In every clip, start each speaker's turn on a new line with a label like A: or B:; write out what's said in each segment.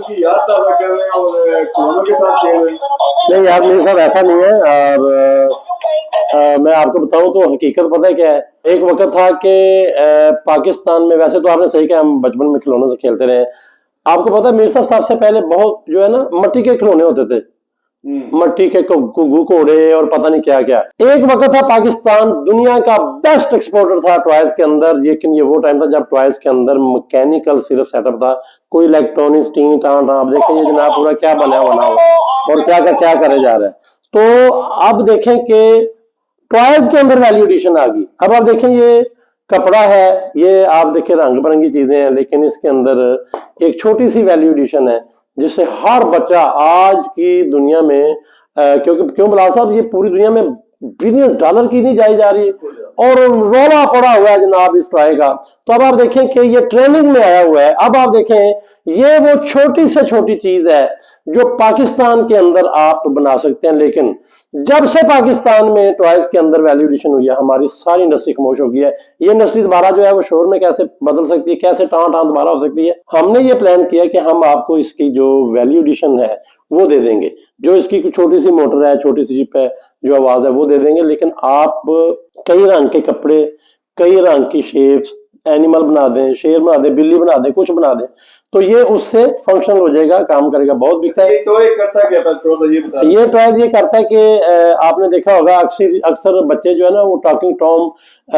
A: की याद ताज़ा कर रहे हैं और खिलौनों के साथ खेल रहे हैं।
B: नहीं यार, मेरे साथ ऐसा नहीं है। और मैं आपको बताऊं तो हकीकत पता है क्या है। एक वक्त था कि पाकिस्तान में, वैसे तो आपने सही कहा, हम बचपन में खिलौनों से खेलते रहे। आपको पता है मेरे साथ सबसे पहले बहुत जो है ना मट्टी के खिलौने होते थे, मट्टी के घोड़े और पता नहीं क्या क्या। एक वक्त था पाकिस्तान दुनिया का बेस्ट एक्सपोर्टर था टॉयज के अंदर, लेकिन ये वो टाइम था जब टॉयज के अंदर मैकेनिकल सिर्फ सेटअप था, कोई इलेक्ट्रॉनिक्स टी टां। आप देखें ये जनाब पूरा क्या बना हुआ और क्या करे जा रहा है। तो अब देखें कि टॉयज के अंदर वैल्यू एडिशन आ गई। अब आप देखें ये कपड़ा है, ये आप देखें रंग बिरंगी चीजें हैं, लेकिन इसके अंदर एक छोटी सी वैल्यू एडिशन है जिससे हर बच्चा आज की दुनिया में क्योंकि क्यों बिलाल साहब, ये पूरी दुनिया में बिलियन डॉलर की नहीं जाई जा रही और रोला पड़ा हुआ है जनाब इस टॉय का। तो अब आप देखें कि ये ट्रेनिंग में आया हुआ है। अब आप देखें ये वो छोटी से छोटी चीज है जो पाकिस्तान के अंदर आप बना सकते हैं, लेकिन जब से पाकिस्तान में टॉयज के अंदर वैल्यू एडिशन हुई है हमारी सारी इंडस्ट्री खामोश हो गई है। ये इंडस्ट्री दोबारा जो है वो शोर में कैसे बदल सकती है, कैसे टां दोबारा हो सकती है। हमने ये प्लान किया कि हम आपको इसकी जो वैल्यू एडिशन है वो दे देंगे, जो इसकी छोटी सी मोटर है, छोटी सी जिप है, जो आवाज है वो दे देंगे, लेकिन आप कई रंग के कपड़े, कई रंग की शेप्स, एनिमल बना दें, शेर बना दें, बिल्ली बना दें, कुछ बना दें, तो ये उससे फंक्शनल हो जाएगा, काम करेगा, बहुत बिकता है।
A: तो ये करता क्या था, थोड़ा सा ये बता।
B: ये टॉयज ये करता है कि आपने देखा होगा अक्सर बच्चे जो है ना वो टॉकिंग टॉम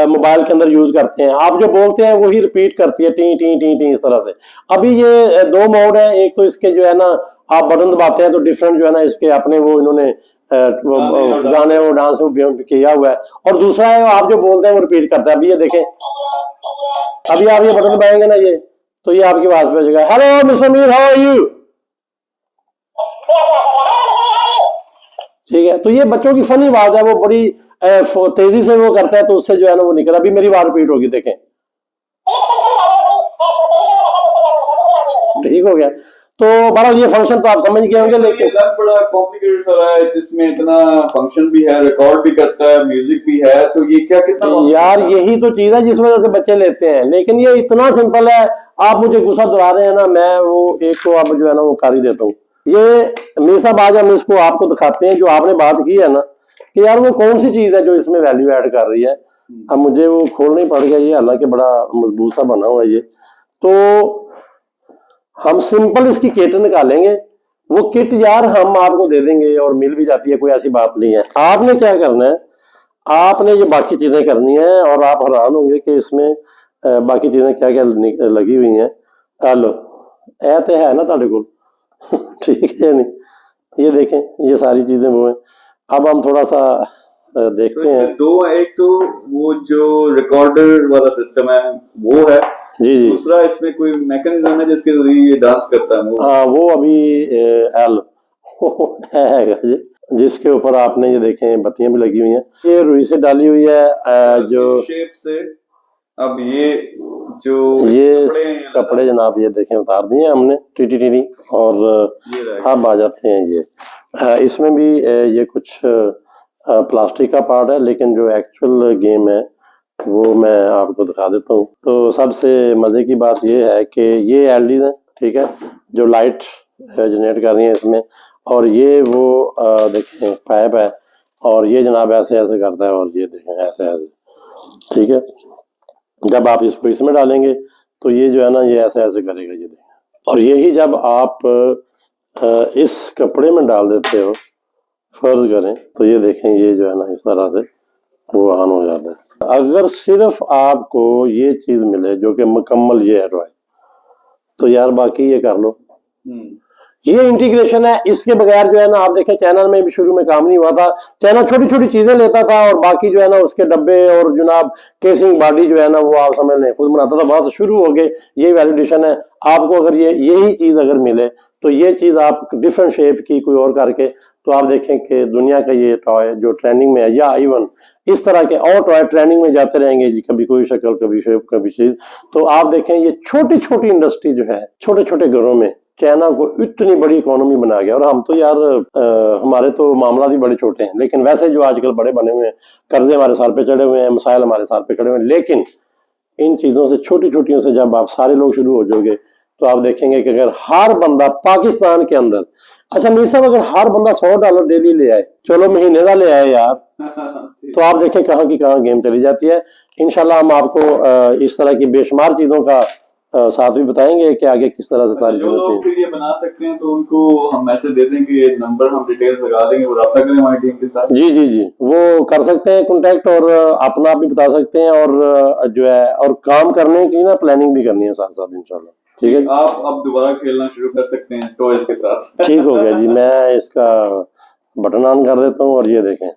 B: मोबाइल के अंदर यूज करते हैं। आप जो बोलते हैं वही रिपीट करती है, टी टी टी टी इस तरह से। अभी ये दो मोड है, एक तो इसके जो है ना आप बटन दबाते हैं तो डिफरेंट जो है ना इसके अपने वो इन्होंने गाने और डांस किया हुआ है, और दूसरा है आप जो बोलते हैं वो रिपीट करता है। अभी ये देखें, अभी आप ये बटन दबाएंगे ना ये, तो ये आपकी आवाज पे जाएगा, hello mister Mir, how are you. ठीक है, तो ये बच्चों की फनी आवाज है, वो बड़ी तेजी से वो करता है, तो उससे जो है ना वो निकल। अभी मेरी आवाज रिपीट होगी, देखें, ठीक हो गया। तो बड़ा ये फंक्शन तो आप समझ गए होंगे, लेकिन
A: बड़ा कॉम्प्लिकेटेड सा है, इसमें इतना फंक्शन भी है, रिकॉर्ड भी करता है, म्यूजिक भी है, तो ये क्या कितना
B: यार यही तो चीज है जिस वजह से बच्चे लेते हैं, लेकिन ये इतना सिंपल है। आप मुझे गुस्सा दिला रहे हैं ना, मैं वो एक तो अब जो है ना वो कर ही देता हूँ। ये मीर साहब आज हम इसको आपको दिखाते हैं, जो आपने बात की है ना कि यार वो कौन सी चीज है जो इसमें वैल्यू ऐड कर रही है। अब मुझे वो खोलना ही पड़ गया, ये हालांकि बड़ा मजबूत सा बना हुआ है ये। तो हम सिंपल इसकी किट निकालेंगे, वो किट यार हम आपको दे देंगे और मिल भी जाती है, कोई ऐसी बात नहीं है। आपने क्या करना है, आपने ये बाकी चीजें करनी है और आप हैरान होंगे कि इसमें बाकी चीजें क्या क्या लगी हुई हैं। हेलो ऐ तो है ना ताड़े को ठीक है नहीं, ये देखें ये सारी चीजें वो हैं। अब हम थोड़ा सा देखते हैं।
A: दो, एक तो वो जो रिकॉर्डर वाला सिस्टम है वो है,
B: जी जी,
A: दूसरा इसमें कोई मैकेनिज्म है जिसके जरिए ये डांस करता है वो।
B: हाँ वो अभी एल है जिसके ऊपर आपने ये देखें बत्तियां भी लगी हुई हैं, ये रुई से डाली हुई है जो
A: शेप से। अब ये जो
B: ये कपड़े जनाब ये देखें उतार दिए हमने टी और अब आ जाते हैं ये इसमें भी ये कुछ प्लास्टिक का पार्ट है, लेकिन जो एक्चुअल गेम है वो मैं आपको दिखा देता हूँ। तो सबसे मजे की बात ये है कि ये एलईडी है, ठीक है, जो लाइट जनरेट कर रही है इसमें, और ये वो देखें पाइप है, और ये जनाब ऐसे ऐसे करता है, और ये देखें ऐसे ऐसे, ठीक है। जब आप इसको इसमें डालेंगे तो ये जो है ना ये ऐसे ऐसे करेगा, ये देखें। और यही जब आप इस कपड़े में डाल देते हो, फर्ज करें, तो ये देखें ये जो है ना इस तरह से वो ऑन हो जाता है। अगर सिर्फ आपको ये चीज मिले जो कि मुकम्मल ये है टॉय, तो यार बाकी ये कर लो। ये इंटीग्रेशन है, इसके बगैर जो है ना आप देखें चैनल में भी शुरू में काम नहीं हुआ था। चैनल छोटी छोटी चीजें लेता था और बाकी जो है ना उसके डब्बे और जनाब केसिंग बॉडी जो है ना वो आप समझ लें खुद बनाता था, वहां से शुरू हो गए। ये वैलिडेशन है। आपको अगर ये यही चीज अगर मिले तो ये चीज आप डिफरेंट शेप की कोई और करके, तो आप देखें कि दुनिया का ये टॉय जो ट्रेंडिंग में है, या इवन इस तरह के और टॉय ट्रेंडिंग में जाते रहेंगे जी, कभी कोई शक्ल, कभी शेप, कभी चीज। तो आप देखें ये छोटी छोटी इंडस्ट्री जो है छोटे छोटे घरों में चाइना को इतनी बड़ी इकोनॉमी बना गया। और हम तो यार हमारे तो मामला भी बड़े छोटे हैं, लेकिन वैसे जो आजकल बड़े बने हुए हैं, कर्जे हमारे सर पे चढ़े हुए हैं, मसाइल हमारे सर पे खड़े हुए हैं, लेकिन इन चीजों से छोटी छोटियों से जब आप सारे लोग शुरू हो जाओगे तो आप देखेंगे कि अगर हर बंदा पाकिस्तान के अंदर, अच्छा मीर साहब अगर हर बंदा $100 डेली ले आए, चलो महीने का ले आए यार, तो आप देखें कहाँ की कहाँ गेम चली जाती है। इंशाल्लाह हम आपको इस तरह की बेशुमार चीजों का साथ भी बताएंगे कि आगे किस तरह से सारी
A: जो लोग ये बना सकते हैं तो उनको हम मैसेज दे दें कि नंबर हम डिटेल्स लगा देंगे, वो रब्ता करें हमारी टीम के साथ।
B: जी जी जी, वो कर सकते हैं कांटेक्ट, और अपना भी बता सकते हैं, और जो है और काम करने की ना प्लानिंग भी करनी है साथ साथ इंशाल्लाह। ठीक है,
A: आप अब दोबारा खेलना शुरू कर सकते हैं टॉयज के साथ।
B: ठीक हो गया जी, मैं इसका बटन ऑन कर देता हूँ और ये देखें।